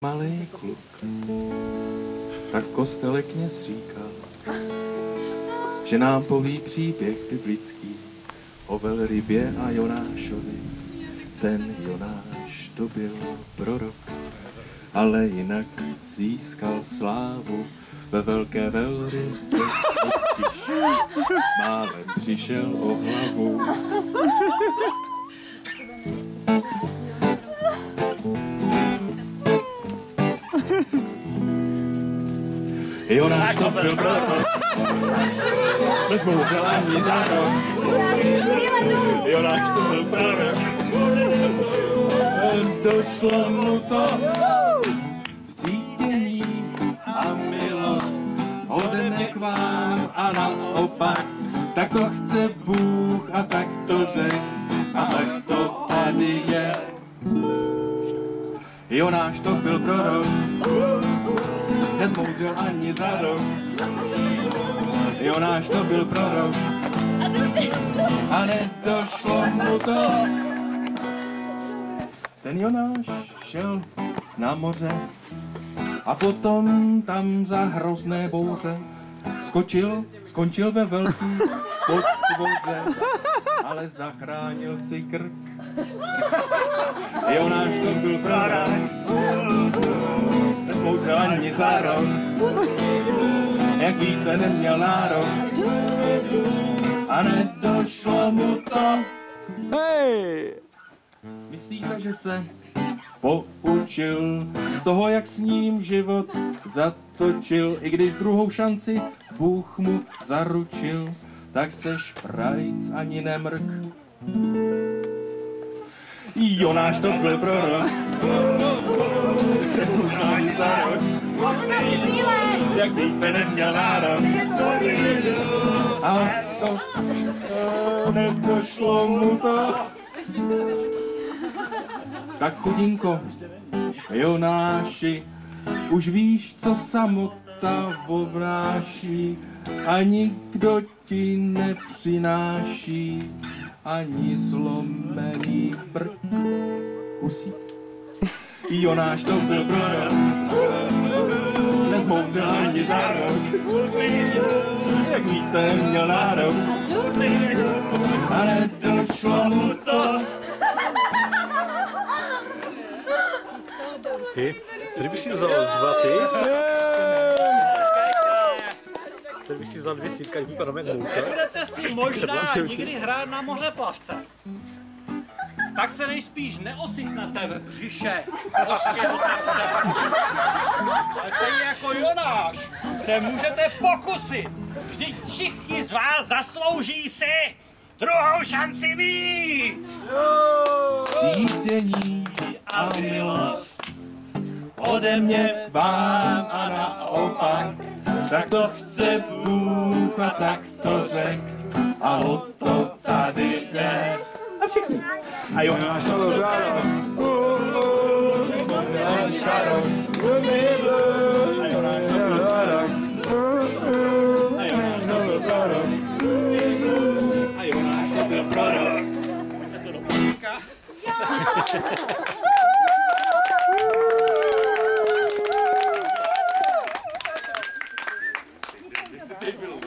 Malý kluk, tak v kostele kněz říkal, že nám poví příběh biblický o velrybě a Jonášovi. Ten Jonáš to byl prorok, ale jinak získal slávu ve velké velrybě, totiž málem přišel o hlavu. Jonáš to byl prorok, nezmouřel ani za rok. Jonáš to byl prorok, došlo mu to v cítění a milost ode mne k vám a naopak. Tak to chce Bůh a tak to řek a tak to tady je. Jonáš to byl prorok, nezmouřil ani za rok. Jonáš to byl prorok a nedošlo mu to. Ten Jonáš šel na moře a potom tam za hrozné bouře skončil ve velký podvoře, ale zachránil si krk. Jonáš to byl prorok, nezmouřil ani za rok. Jak víte, neměl nárok a nedošlo mu to. Hej! Myslíte, že se poučil z toho, jak s ním život zatočil, i když druhou šanci Bůh mu zaručil, tak se šprajc ani nemrk. Jonáš to byl prorok, nezmouřil ani za rok. Jak víte, neměl nárok a to nedošlo mu to. Tak chudinko, Jonáši, už víš, co samota vovnáší a nikdo ti nepřináší ani zlomený brk. Husí. Jonáš to byl prorok, nezmouřil ani za rok. Jak víte, měl nárok a nedošlo mu to. Ty, co bych si vzal 2 ty? Co bych si vzal 2 sítka, jak vypadá mouka? Nebudete si možná nikdy hrát na mořeplavce. Tak se nejspíš neocitnete ve břiše mořského srdce. Ale stejně jako Jonáš se můžete pokusit. Vždyť všichni z vás zaslouží si druhou šanci mít. Cítění a milost ode mě k vám a naopak. Tak to chce Bůh a tak to řek a o to tady jde. A všichni. A Jonáš to byl prorok, nezmouřil za rok. A Jonáš to byl prorok, a Jonáš to byl prorok, a Jonáš to byl prorok.